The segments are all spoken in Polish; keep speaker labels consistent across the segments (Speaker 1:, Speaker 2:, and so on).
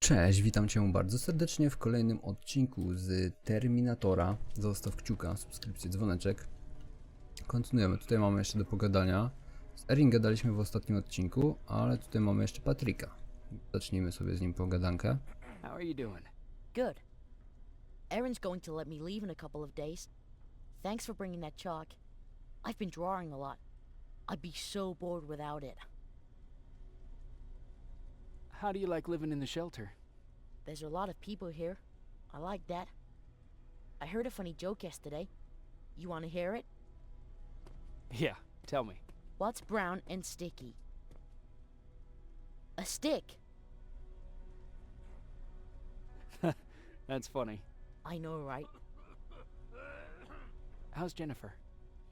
Speaker 1: Cześć, witam Cię bardzo serdecznie w kolejnym odcinku z Terminatora. Zostaw kciuka, subskrypcję, dzwoneczek. Kontynuujemy, tutaj mamy jeszcze do pogadania. Z Erin gadaliśmy w ostatnim odcinku, ale tutaj mamy jeszcze Patryka. Zacznijmy sobie z nim pogadankę.
Speaker 2: How are you doing?
Speaker 3: Good. Erin's going to let me leave in a couple of days. Thanks for bringing that chalk. I've been drawing a lot. I'd be so bored without it.
Speaker 2: How do you like living in the shelter?
Speaker 3: There's a lot of people here. I like that. I heard a funny joke yesterday. You want to hear it?
Speaker 2: Yeah, tell me.
Speaker 3: What's brown and sticky? A stick.
Speaker 2: That's funny.
Speaker 3: I know, right?
Speaker 2: How's Jennifer?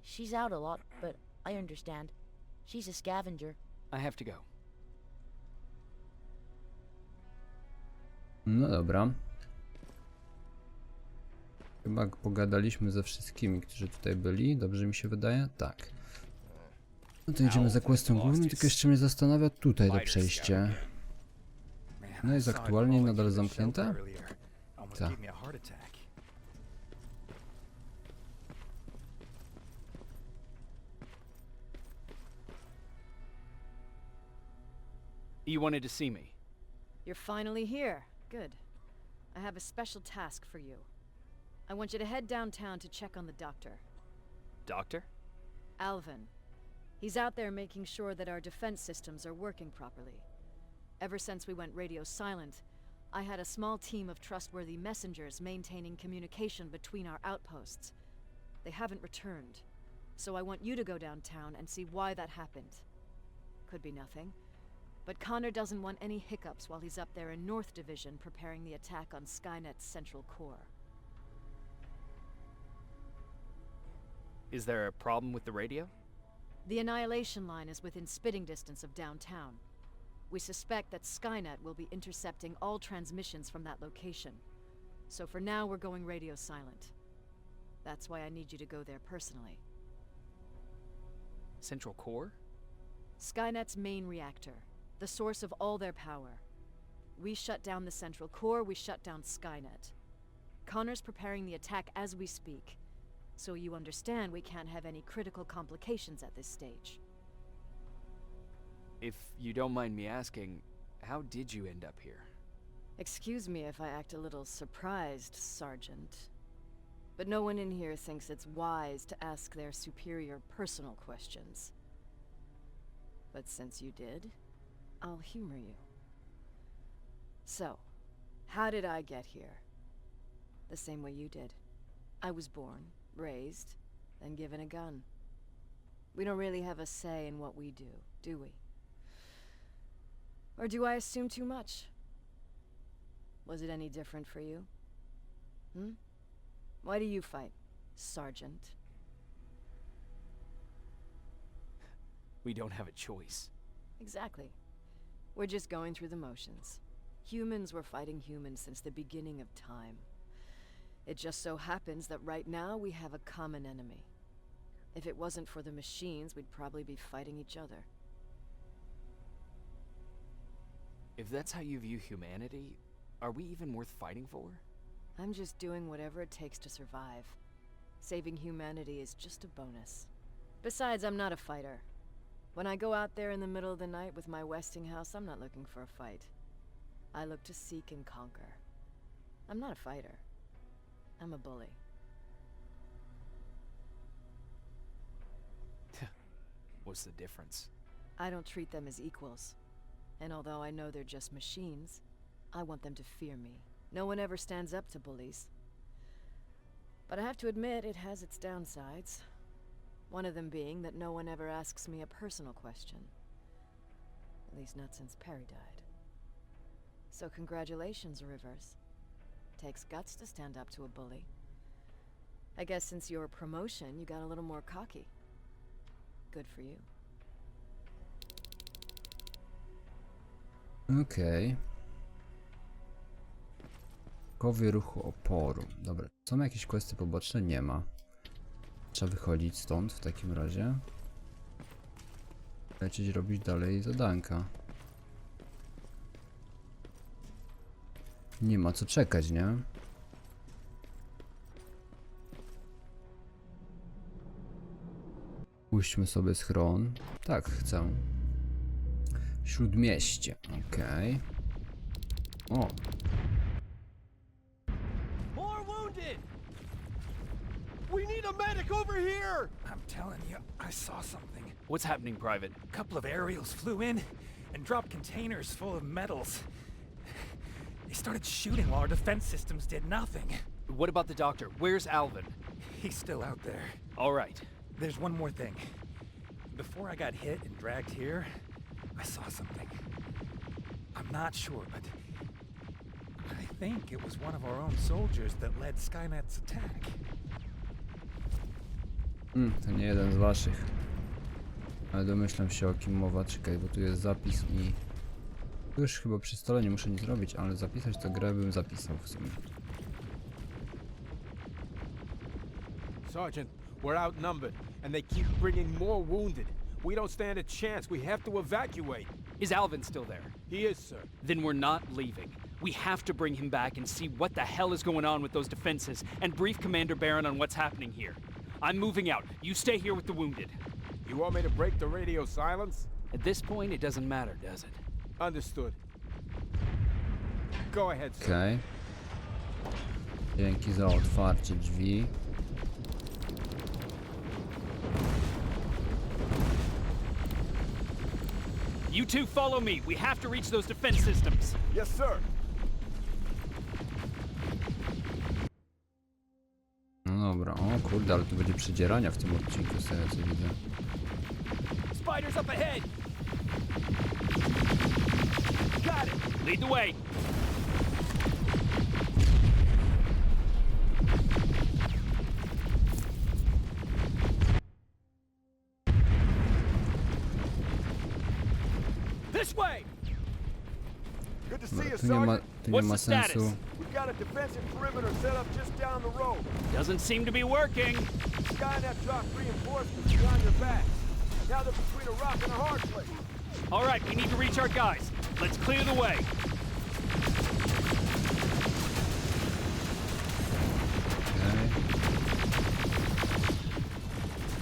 Speaker 3: She's out a lot, but I understand. She's a scavenger.
Speaker 2: I have to go.
Speaker 1: No dobra. Chyba pogadaliśmy ze wszystkimi, którzy tutaj byli. Dobrze mi się wydaje? Tak. No to idziemy za questem głównym, tylko jeszcze mnie zastanawia tutaj to przejście. No jest aktualnie nadal zamknięte? Tak.
Speaker 2: You wanted to see me?
Speaker 4: You're finally here. Good. I have a special task for you. I want you to head downtown to check on the doctor.
Speaker 2: Doctor?
Speaker 4: Alvin. He's out there making sure that our defense systems are working properly. Ever since we went radio silent, I had a small team of trustworthy messengers maintaining communication between our outposts. They haven't returned, so I want you to go downtown and see why that happened. Could be nothing. But Connor doesn't want any hiccups while he's up there in North Division preparing the attack on Skynet's central core.
Speaker 2: Is there a problem with the radio?
Speaker 4: The Annihilation line is within spitting distance of downtown. We suspect that Skynet will be intercepting all transmissions from that location. So for now, we're going radio silent. That's why I need you to go there personally.
Speaker 2: Central core?
Speaker 4: Skynet's main reactor. The source of all their power. We shut down the central core, we shut down Skynet. Connor's preparing the attack as we speak, so you understand we can't have any critical complications at this stage.
Speaker 2: If you don't mind me asking, how did you end up here?
Speaker 4: Excuse me if I act a little surprised, Sergeant. But no one in here thinks it's wise to ask their superior personal questions. But since you did, I'll humor you. So, how did I get here? The same way you did. I was born, raised, then given a gun. We don't really have a say in what we do we? Or do I assume too much? Was it any different for you? Why do you fight, Sergeant?
Speaker 2: We don't have a choice.
Speaker 4: Exactly. We're just going through the motions. Humans were fighting humans since the beginning of time. It just so happens that right now we have a common enemy. If it wasn't for the machines, we'd probably be fighting each other.
Speaker 2: If that's how you view humanity, are we even worth fighting for?
Speaker 4: I'm just doing whatever it takes to survive. Saving humanity is just a bonus. Besides, I'm not a fighter. When I go out there in the middle of the night with my Westinghouse, I'm not looking for a fight. I look to seek and conquer. I'm not a fighter. I'm a bully.
Speaker 2: What's the difference?
Speaker 4: I don't treat them as equals. And although I know they're just machines, I want them to fear me. No one ever stands up to bullies. But I have to admit, it has its downsides. One of them being that no one ever asks me a personal question. At least not since Perry died. So congratulations, Rivers. Takes guts to stand up to a bully. I guess since your promotion, you got a little more cocky. Good for you.
Speaker 1: Okej. Kowy ruchu oporu. Dobra, są jakieś questy poboczne? Nie ma. Trzeba wychodzić stąd w takim razie. Lecieć robić dalej zadanka. Nie ma co czekać, nie? Puśćmy sobie schron. Tak, chcę. Śródmieście, okej. O,
Speaker 5: More wounded! We need a medic over here!
Speaker 6: I'm telling you, I saw something.
Speaker 2: What's happening, Private?
Speaker 6: A couple of aerials flew in and dropped containers full of metals. They started shooting while our defense systems did nothing.
Speaker 2: What about the doctor? Where's Alvin?
Speaker 6: He's still out there.
Speaker 2: All right.
Speaker 6: There's one more thing. Before I got hit and dragged here, I saw something. I'm not sure, but I think it was one of our own soldiers that led Skynet's attack.
Speaker 1: to nie jeden z waszych. Ale domyślam się, o kim mowa. Czekaj, bo tu jest zapis i... Tu już chyba przy stole nie muszę nic robić, ale zapisać to grę bym zapisał w sumie.
Speaker 5: Sergeant, we're outnumbered, and they keep bringing more wounded. We don't stand a chance. We have to evacuate.
Speaker 2: Is Alvin still there?
Speaker 5: He is, sir.
Speaker 2: Then we're not leaving. We have to bring him back and see what the hell is going on with those defenses and brief Commander Barron on what's happening here. I'm moving out. You stay here with the wounded.
Speaker 5: You want me to break the radio silence?
Speaker 2: At this point, it doesn't matter, does it?
Speaker 5: Understood. Go ahead, sir.
Speaker 1: Okej. Dzięki za otwarcie drzwi.
Speaker 2: You two follow me. We have to reach those defense systems.
Speaker 5: Yes, sir.
Speaker 1: No dobra, o kurde, ale tu będzie przedzierania w tym odcinku, z tego co widzę.
Speaker 2: Spiders up ahead. Got it. Lead the way.
Speaker 5: This way. Good to see
Speaker 1: Dobra,
Speaker 5: you,
Speaker 1: tu nie ma,
Speaker 5: Sergeant.
Speaker 1: tu nie
Speaker 2: What's
Speaker 1: ma
Speaker 2: the status?
Speaker 1: sensu.
Speaker 5: We've got a defensive perimeter set up just down the road.
Speaker 2: Doesn't seem to be working.
Speaker 5: Skynet dropped reinforcements behind their backs. Now they're between a rock and a hard place.
Speaker 2: All right, we need to reach our guys. Let's clear the way.
Speaker 1: Okej.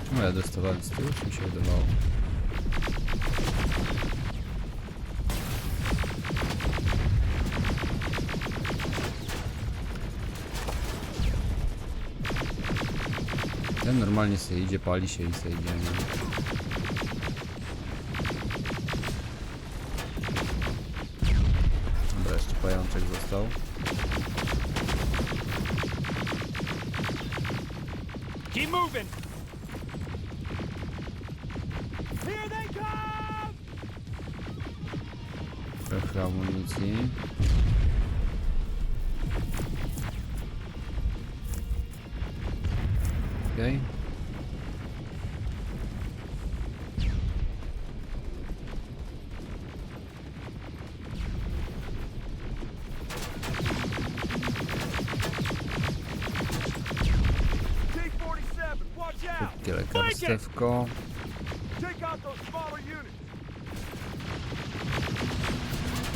Speaker 1: Czemu ja dostawałem z tyłu, czy mi się wydawało? Ten normalnie sobie idzie, pali się i sobie idzie, nie? Dobra, jeszcze pajączek został.
Speaker 2: Keep moving.
Speaker 5: Here they come!
Speaker 1: Trochę amunicji. Okej.
Speaker 5: T-47, watch out!
Speaker 1: Szybkie lekarstewko.
Speaker 5: Take out those smaller units.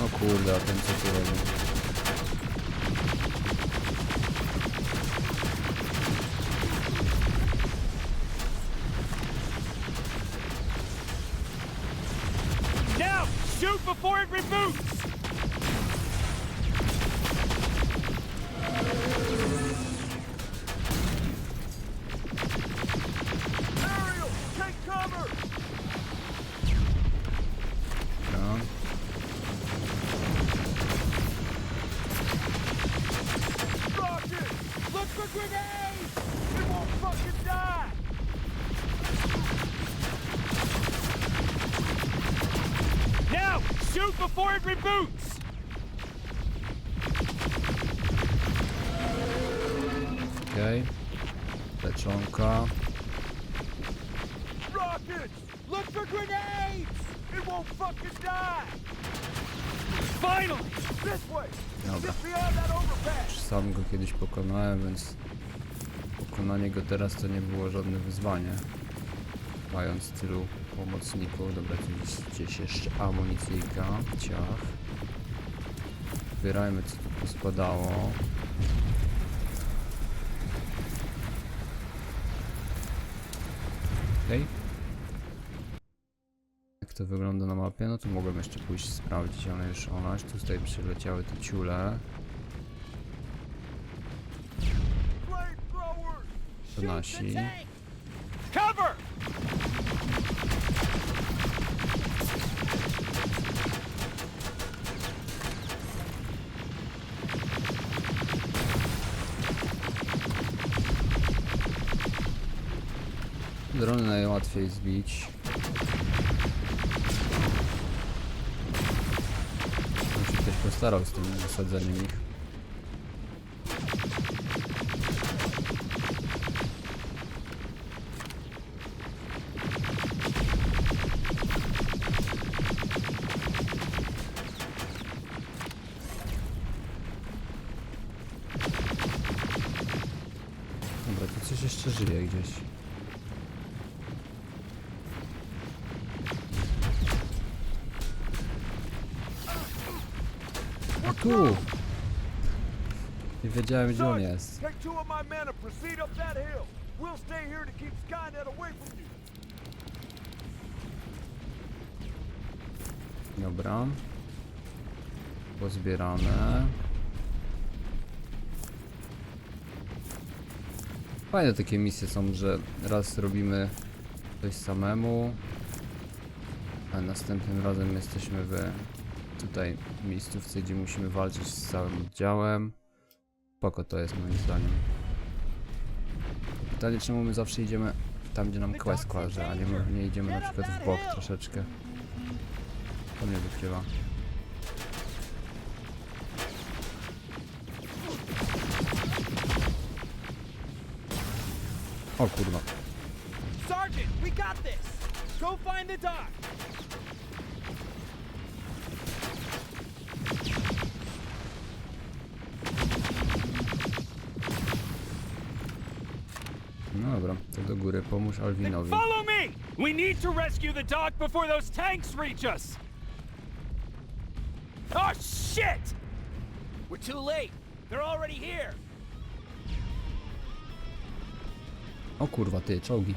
Speaker 1: O kurde, a ten co tu robi?
Speaker 2: Now, shoot before it reboots.
Speaker 5: Ariel, take cover!
Speaker 1: No.
Speaker 5: Rocket! Look for grenades! It won't fucking die!
Speaker 2: Now, shoot before it reboots.
Speaker 1: Okej. Leczonka.
Speaker 5: Rockets! Look for grenades! It won't fucking die!
Speaker 2: Finally.
Speaker 5: This way!
Speaker 1: Dobra.
Speaker 5: Just beyond that overpass!
Speaker 1: Już sam go kiedyś pokonałem, więc pokonanie go teraz to nie było żadne wyzwanie. Mając tylu pomocników. Dobra, tu gdzieś jeszcze amunicyjka. Ciach. Zbierajmy, co tu pospadało. Okej. Jak to wygląda na mapie? No tu mogłem jeszcze pójść sprawdzić, ale już ona. Tutaj przyleciały te ciule. To nasi.
Speaker 2: Cover!
Speaker 1: Drony najłatwiej zbić. Bym się ktoś postarał z tym wysadzeniem ich. Dobra, tu coś jeszcze żyje gdzieś. A tu! Nie wiedziałem, gdzie on jest.
Speaker 5: Take 2 of my men and proceed up that hill. We'll stay here to keep Skynet away from you.
Speaker 1: Dobra. Pozbierane. Fajne takie misje są, że raz robimy coś samemu, a następnym razem jesteśmy tutaj w miejscówce, gdzie musimy walczyć z całym oddziałem. Spoko to jest moim zdaniem. Pytanie, czemu my zawsze idziemy tam, gdzie nam quest każe, a nie idziemy na przykład w bok troszeczkę. To mnie wykrywa. O kurwa.
Speaker 5: Sergeant, we got this. Go find the dock.
Speaker 1: No dobra, to do góry, pomóż Alwinowi.
Speaker 2: Follow me! We need to rescue the dock before those tanks reach us! Oh shit!
Speaker 5: We're too late. They're already here.
Speaker 1: O kurwa, ty, czołgi.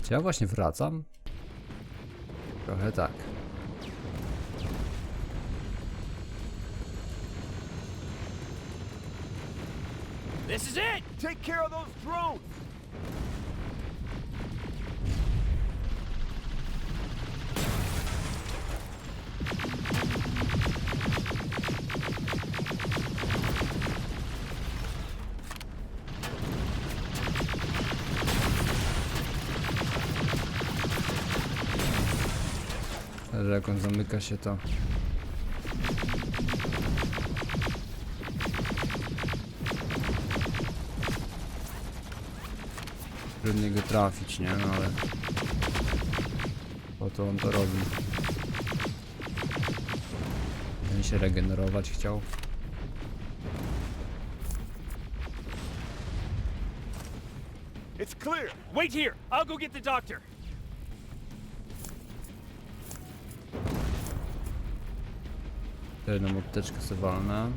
Speaker 1: Czy ja właśnie wracam? Trochę tak.
Speaker 2: This is it!
Speaker 5: Take care of those drones.
Speaker 1: Ale jak on zamyka się, to trudniej go trafić, nie? No ale po to on to robi. On się regenerować chciał.
Speaker 5: It's clear.
Speaker 2: Wait here! I'll go get the doctor!
Speaker 1: Jedną apteczkę sobie walnę.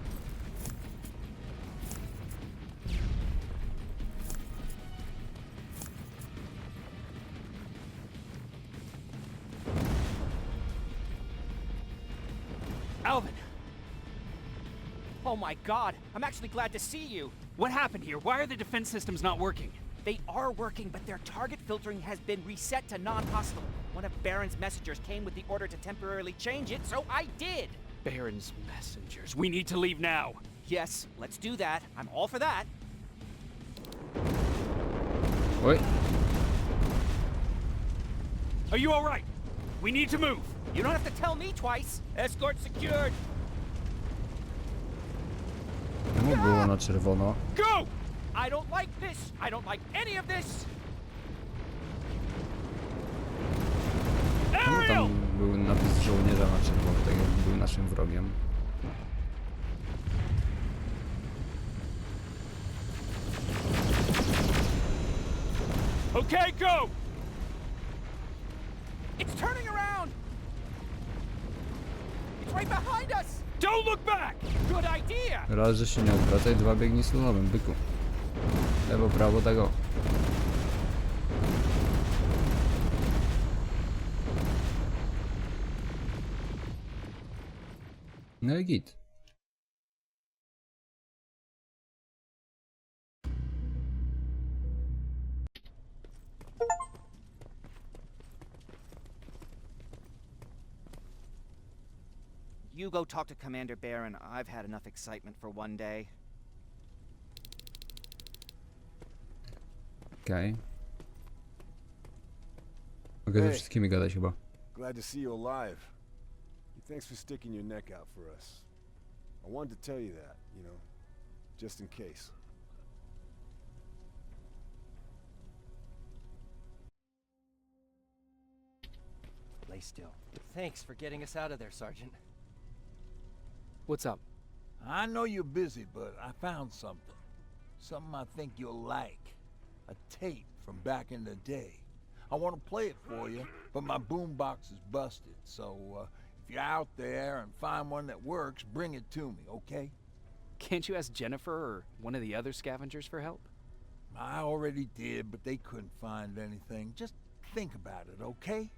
Speaker 2: Alvin! Oh my god, I'm actually glad to see you. What happened here? Why are the defense systems not working?
Speaker 7: They are working, but their target filtering has been reset to non-hostile. One of Baron's messengers came with the order to temporarily change it, so I did.
Speaker 2: Baron's messengers. We need to leave now.
Speaker 7: Yes, let's do that. I'm all for that.
Speaker 1: Oj,
Speaker 2: Are you alright? We need to move.
Speaker 7: You don't have to tell me twice. Escort secured.
Speaker 1: czemu było na czerwono?
Speaker 2: Go!
Speaker 7: I don't like this. I don't like any of this.
Speaker 1: Czemu
Speaker 2: Ariel!
Speaker 1: tam był napis żołnierza na czerwono, tak jakby był naszym wrogiem?
Speaker 2: Okay, go!
Speaker 7: It's turning around! It's right behind us!
Speaker 2: Don't look back!
Speaker 7: Good idea!
Speaker 1: Raz, że się nie odwracaj, dwa biegnij slalomem, byku. Lewo, prawo, tego. No i git.
Speaker 7: You go talk to Commander Barron. I've had enough excitement for one day.
Speaker 1: Okej. Mogę ze
Speaker 8: Hey.
Speaker 1: wszystkimi gadać chyba.
Speaker 8: Glad to see you alive. Thanks for sticking your neck out for us. I wanted to tell you that, you know, just in case.
Speaker 9: Lay still. Thanks for getting us out of there, Sergeant.
Speaker 2: What's up?
Speaker 10: I know you're busy, but I found something. Something I think you'll like. A tape from back in the day. I want to play it for you, but my boombox is busted, so if you're out there and find one that works, bring it to me, okay?
Speaker 2: Can't you ask Jennifer or one of the other scavengers for help?
Speaker 10: I already did, but they couldn't find anything. Just think about it, okay?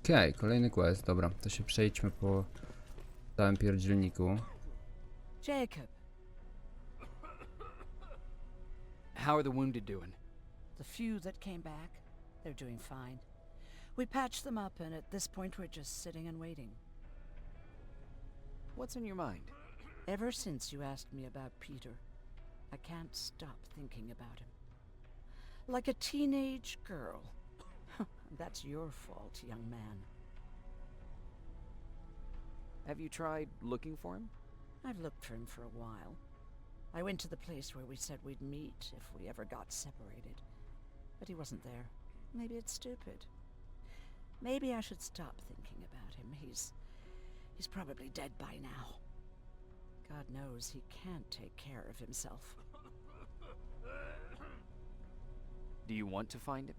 Speaker 1: Okej, kolejny quest, dobra, to się przejdźmy po całym pierdzielniku.
Speaker 11: Jacob,
Speaker 2: How are the wounded doing?
Speaker 11: the few that came back, they're doing fine. We patched them up, and at this point we're just sitting and waiting.
Speaker 2: What's on your mind?
Speaker 11: Ever since you asked me about Peter, I can't stop thinking about him. Like a teenage girl. That's your fault, young man.
Speaker 2: Have you tried looking for him?
Speaker 11: I've looked for him for a while. I went to the place where we said we'd meet if we ever got separated. But he wasn't there. Maybe it's stupid. Maybe I should stop thinking about him. He's probably dead by now. God knows he can't take care of himself.
Speaker 2: Do you want to find him?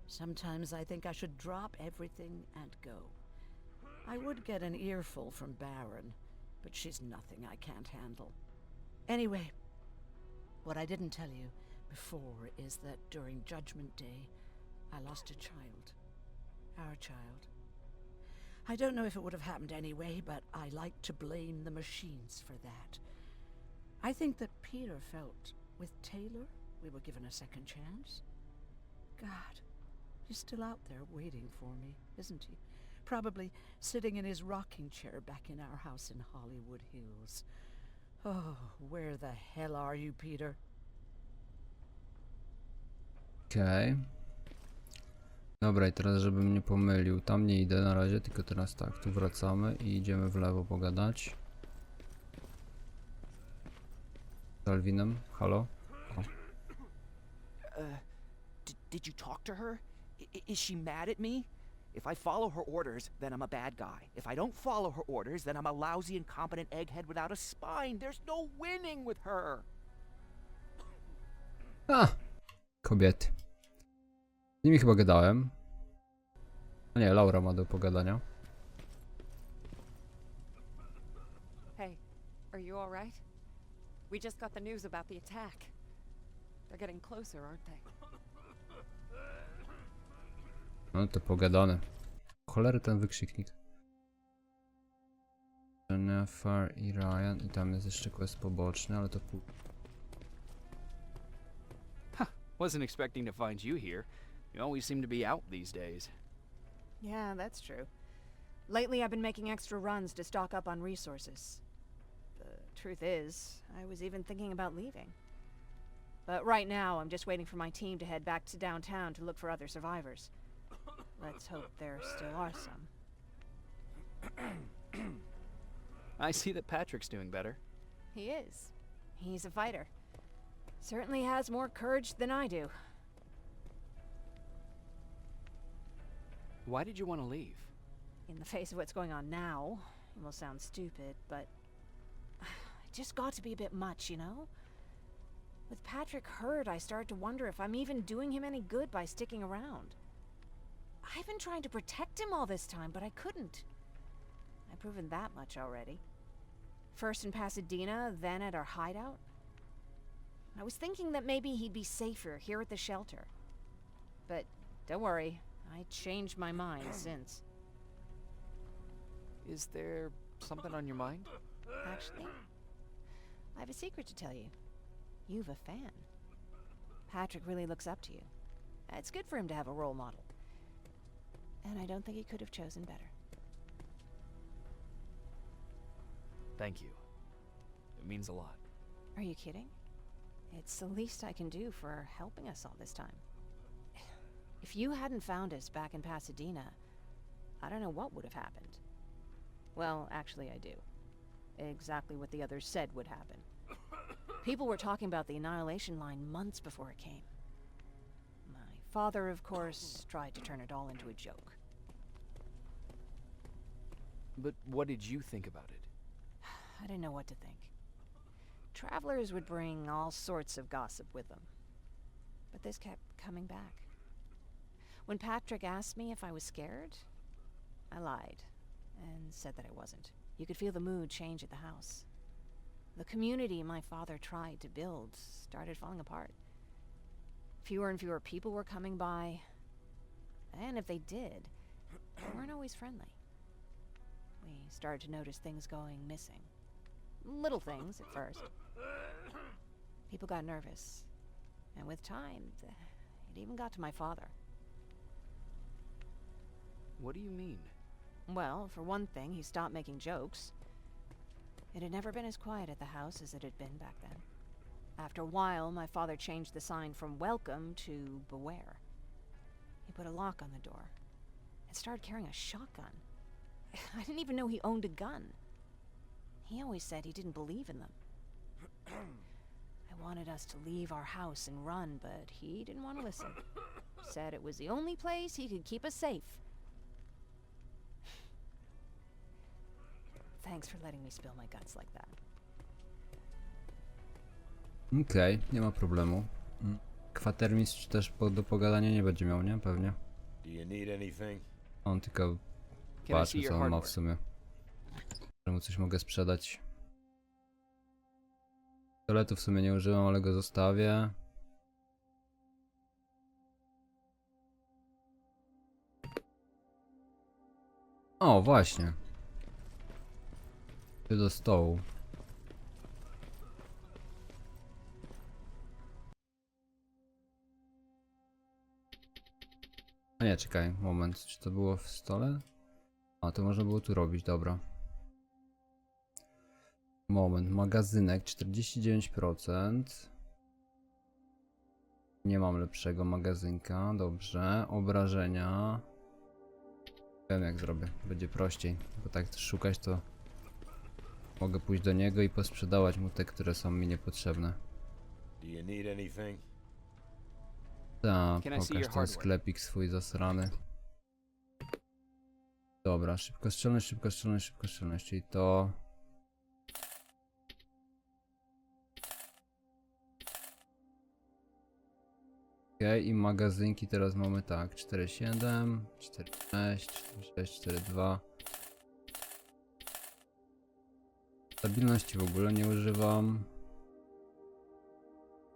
Speaker 11: Sometimes I think I should drop everything and go. I would get an earful from Baron, but she's nothing I can't handle. Anyway, what I didn't tell you before is that during Judgment Day, I lost a child. Our child. I don't know if it would have happened anyway, but I like to blame the machines for that. I think that Peter felt with Taylor we were given a second chance. God, he's still out there waiting for me, isn't he? Probably sitting in his rocking chair back in our house in Hollywood Hills. Oh, where the hell are you, Peter?
Speaker 1: Okej. Dobra, i teraz żebym nie pomylił, tam nie idę na razie, tylko teraz tak, tu wracamy i idziemy w lewo pogadać. Z Alwinem, halo? O.
Speaker 7: Did you talk to her? Is she mad at me? If I follow her orders, then I'm a bad guy. If I don't follow her orders, then I'm a lousy, incompetent egghead without a spine. There's no winning with her.
Speaker 1: Kobiety. Z nimi chyba gadałem. No nie, Laura ma do pogadania.
Speaker 12: Hey, are you all right? We just got the news about the attack. They're getting closer, aren't they?
Speaker 1: No to pogadane. Cholery ten wykrzyknik. Jennifer i Ryan. I tam jest jeszcze quest poboczny, ale to pół...
Speaker 2: Wasn't expecting to find you here. You always seem to be out these days.
Speaker 4: Yeah, that's true. Lately I've been making extra runs to stock up on resources. The truth is, I was even thinking about leaving. But right now I'm just waiting for my team to head back to downtown to look for other survivors. Let's hope there still are some.
Speaker 2: I see that Patrick's doing better.
Speaker 4: He is. He's a fighter. Certainly has more courage than I do.
Speaker 2: Why did you want to leave?
Speaker 4: In the face of what's going on now, it will sound stupid, but it just got to be a bit much, you know? With Patrick hurt, I started to wonder if I'm even doing him any good by sticking around. I've been trying to protect him all this time, but I couldn't. I've proven that much already. First in Pasadena, then at our hideout. I was thinking that maybe he'd be safer here at the shelter. But don't worry, I changed my mind since.
Speaker 7: Is there something on your mind?
Speaker 4: Actually, I have a secret to tell you. You've a fan. Patrick really looks up to you. It's good for him to have a role model. And I don't think he could have chosen better.
Speaker 7: Thank you. It means a lot.
Speaker 4: Are you kidding? It's the least I can do for helping us all this time. If you hadn't found us back in Pasadena, I don't know what would have happened. Well, actually I do. Exactly what the others said would happen. People were talking about the Annihilation Line months before it came. My father, of course, tried to turn it all into a joke.
Speaker 7: But what did you think about it?
Speaker 4: I didn't know what to think. Travelers would bring all sorts of gossip with them. But this kept coming back. When Patrick asked me if I was scared, I lied and said that I wasn't. You could feel the mood change at the house. The community my father tried to build started falling apart. Fewer and fewer people were coming by, and if they did, they weren't always friendly. We started to notice things going missing. Little things at first. People got nervous, and with time, it even got to my father.
Speaker 7: What do you mean?
Speaker 4: Well, for one thing, he stopped making jokes. It had never been as quiet at the house as it had been back then. After a while, my father changed the sign from welcome to beware. He put a lock on the door and started carrying a shotgun. I didn't even know he owned a gun. He always said he didn't believe in them. I wanted us to leave our house and run, but he didn't want to listen. Said it was the only place he could keep us safe. Thanks for letting me spill my guts like that.
Speaker 1: Okej, nie ma problemu. Kwatermistrz też do pogadania nie będzie miał, nie? Pewnie.
Speaker 8: Do you need anything?
Speaker 1: On tylko
Speaker 7: Can I see
Speaker 1: patrzy,
Speaker 7: your
Speaker 1: co on ma w
Speaker 7: hardware?
Speaker 1: sumie. Że mu coś mogę sprzedać. Pistoletu w sumie nie używam, ale go zostawię. O, właśnie. Ty do stołu. A nie, czekaj, moment. Czy to było w stole? A, to można było tu robić, dobra. Moment, magazynek 49%. Nie mam lepszego magazynka, dobrze. Obrażenia. Wiem jak zrobię, będzie prościej. Bo tak szukać to mogę pójść do niego i posprzedawać mu te, które są mi niepotrzebne.
Speaker 8: Do you need anything?
Speaker 1: Tak,
Speaker 7: Can I see
Speaker 1: pokaż
Speaker 7: your
Speaker 1: ten
Speaker 7: hardware?
Speaker 1: sklepik swój zasrany. Dobra, szybkostrzelność, szybkostrzelność, szybkostrzelność, czyli to... Okej, i magazynki teraz mamy tak, 4,7, 4,6, 4,6, 4,2. Stabilności w ogóle nie używam.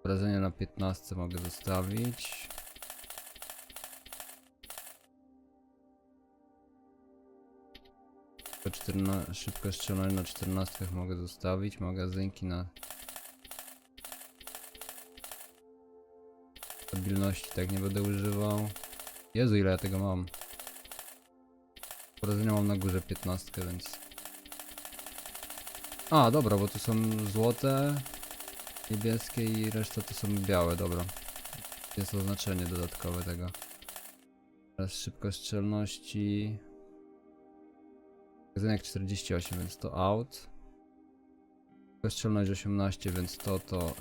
Speaker 1: Obrażenia na 15 mogę zostawić. Szybkostrzelność na 14 mogę zostawić. Magazynki na stabilności tak nie będę używał. Jezu, ile ja tego mam. Obrażenia mam na górze 15, więc... A, dobra, bo tu są złote, niebieskie i reszta to są białe, dobra. Jest oznaczenie dodatkowe tego. Teraz szybkostrzelności. Magazynek 48, więc to out. Szybkostrzelność 18, więc to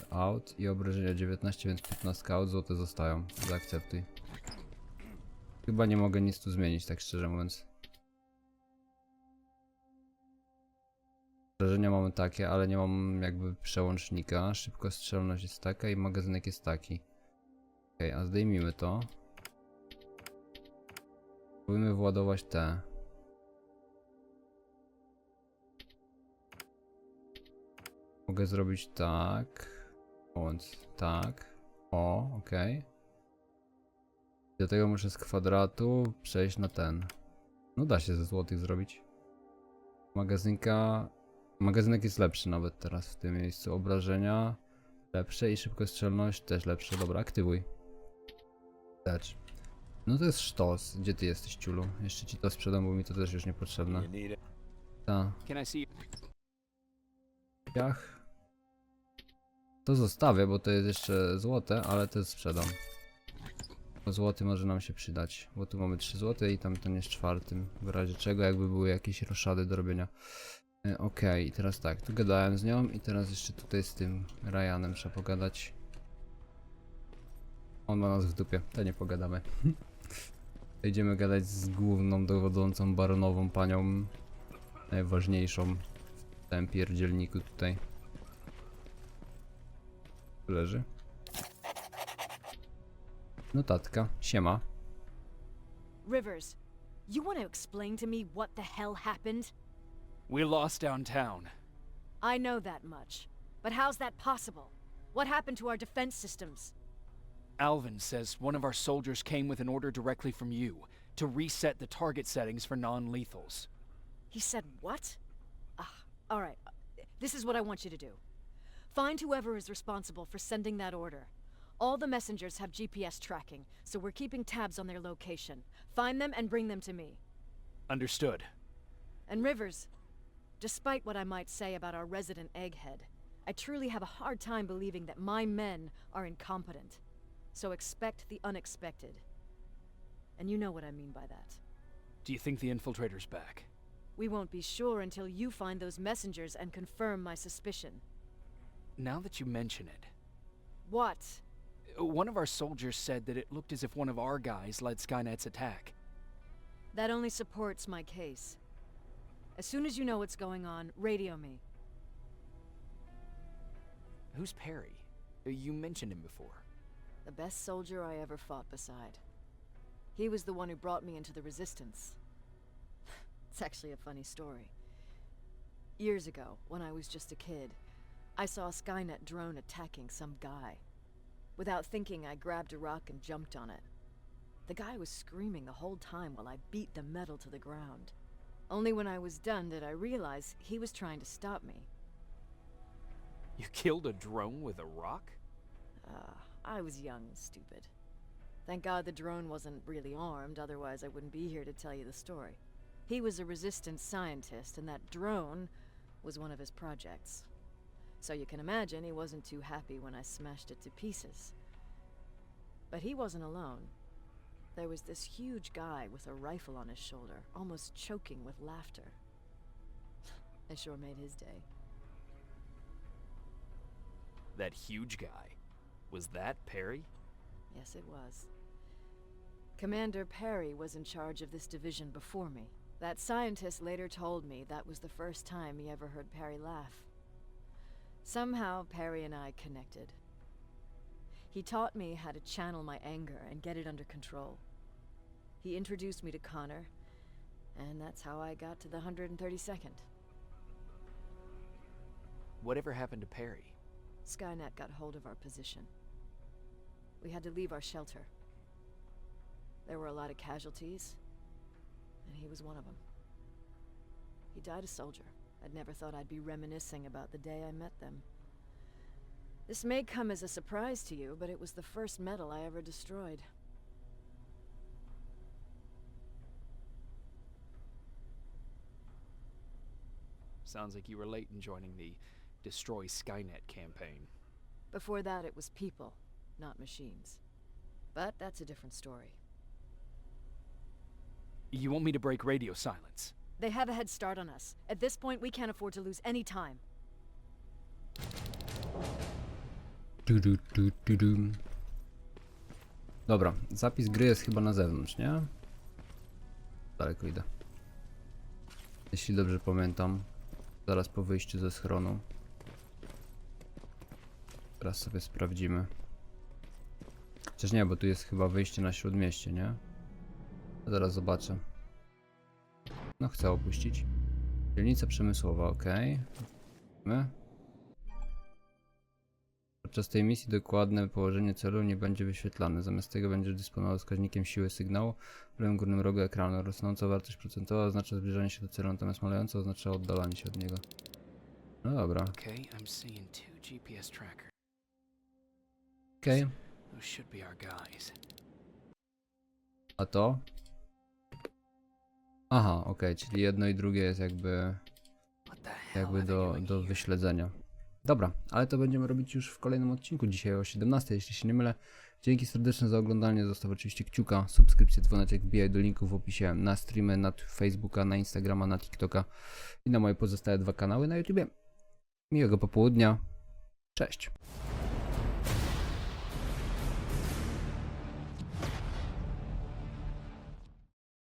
Speaker 1: out. I obrażenia 19, więc 15 out. Złote zostają. Zaakceptuj. Chyba nie mogę nic tu zmienić, tak szczerze mówiąc. Wrażenia mamy takie, ale nie mam jakby przełącznika. Szybkostrzelność jest taka i magazynek jest taki. Okej, a zdejmijmy to. Spróbujmy władować te. Mogę zrobić tak. Moment, tak. O, okej. Do tego muszę z kwadratu przejść na ten. No da się ze złotych zrobić. Magazynka. Magazynek jest lepszy nawet teraz w tym miejscu. Obrażenia lepsze i szybkostrzelność też lepsze. Dobra, aktywuj. Lecz. No to jest sztos. Gdzie ty jesteś, ciulu? Jeszcze ci to sprzedam, bo mi to też już niepotrzebne. Tak.
Speaker 2: Can I see?
Speaker 1: Jach. To zostawię, bo to jest jeszcze złote, ale to sprzedam. Bo złoty może nam się przydać, bo tu mamy 3 złote i tamten jest 4. W razie czego, jakby były jakieś roszady do robienia. Okej, i teraz tak, tu gadałem z nią i teraz jeszcze tutaj z tym Ryanem trzeba pogadać. On ma nas w dupie, to nie pogadamy. Idziemy gadać z główną dowodzącą baronową panią. Najważniejszą w tym pierdzielniku tutaj. Tu leży. Notatka, siema.
Speaker 4: Rivers, you want to explain to me what the hell happened?
Speaker 2: We lost downtown.
Speaker 4: I know that much. But how's that possible? What happened to our defense systems?
Speaker 2: Alvin says one of our soldiers came with an order directly from you to reset the target settings for non-lethals.
Speaker 4: He said what? All right. This is what I want you to do. Find whoever is responsible for sending that order. All the messengers have GPS tracking, so we're keeping tabs on their location. Find them and bring them to me.
Speaker 2: Understood.
Speaker 4: And Rivers, despite what I might say about our resident egghead, I truly have a hard time believing that my men are incompetent. So expect the unexpected. And you know what I mean by that.
Speaker 2: Do you think the infiltrator's back?
Speaker 4: We won't be sure until you find those messengers and confirm my suspicion.
Speaker 2: Now that you mention it,
Speaker 4: What?
Speaker 2: one of our soldiers said that it looked as if one of our guys led Skynet's attack.
Speaker 4: That only supports my case. As soon as you know what's going on, radio me.
Speaker 2: Who's Perry? You mentioned him before.
Speaker 4: The best soldier I ever fought beside. He was the one who brought me into the Resistance. It's actually a funny story. Years ago, when I was just a kid, I saw a Skynet drone attacking some guy. Without thinking, I grabbed a rock and jumped on it. The guy was screaming the whole time while I beat the metal to the ground. Only when I was done did I realize he was trying to stop me.
Speaker 2: You killed a drone with a rock?
Speaker 4: I was young and stupid. Thank God the drone wasn't really armed, otherwise I wouldn't be here to tell you the story. He was a resistance scientist, and that drone was one of his projects. So you can imagine he wasn't too happy when I smashed it to pieces. But he wasn't alone. There was this huge guy with a rifle on his shoulder, almost choking with laughter. I sure made his day.
Speaker 2: That huge guy. Was that Perry?
Speaker 4: Yes, it was. Commander Perry was in charge of this division before me. That scientist later told me that was the first time he ever heard Perry laugh. Somehow, Perry and I connected. He taught me how to channel my anger and get it under control. He introduced me to Connor, and that's how I got to the 132nd.
Speaker 2: Whatever happened to Perry?
Speaker 4: Skynet got hold of our position. We had to leave our shelter. There were a lot of casualties, and he was one of them. He died a soldier. I'd never thought I'd be reminiscing about the day I met them. This may come as a surprise to you, but it was the first metal I ever destroyed.
Speaker 2: Sounds like you were late in joining the Destroy Skynet campaign.
Speaker 4: Before that, it was people, not machines. But that's a different story.
Speaker 2: You want me to break radio silence?
Speaker 4: They have a head start on us. At this point, we can't afford to lose any time.
Speaker 1: Dobra, zapis gry jest chyba na zewnątrz, nie? Daleko idę. Jeśli dobrze pamiętam. Zaraz po wyjściu ze schronu. Teraz sobie sprawdzimy. Chociaż nie, bo tu jest chyba wyjście na śródmieście, nie? Zaraz zobaczę. No, chcę opuścić. Dzielnica przemysłowa, ok. Podczas tej misji dokładne położenie celu nie będzie wyświetlane. Zamiast tego będziesz dysponował wskaźnikiem siły sygnału w lewym górnym rogu ekranu. Rosnąca wartość procentowa oznacza zbliżanie się do celu, natomiast malejąca oznacza oddalanie się od niego. No dobra.
Speaker 2: Okay, I'm seeing 2 GPS trackers.
Speaker 1: Okej.
Speaker 2: Those should be our guys.
Speaker 1: A to? Aha, okej, czyli jedno i drugie jest jakby do wyśledzenia. Dobra, ale to będziemy robić już w kolejnym odcinku, dzisiaj o 17, jeśli się nie mylę. Dzięki serdeczne za oglądanie, zostaw oczywiście kciuka, subskrypcję, dzwoneczek, wbijaj do linków w opisie na streamy, na Facebooka, na Instagrama, na TikToka i na moje pozostałe 2 kanały na YouTubie. Miłego popołudnia, cześć!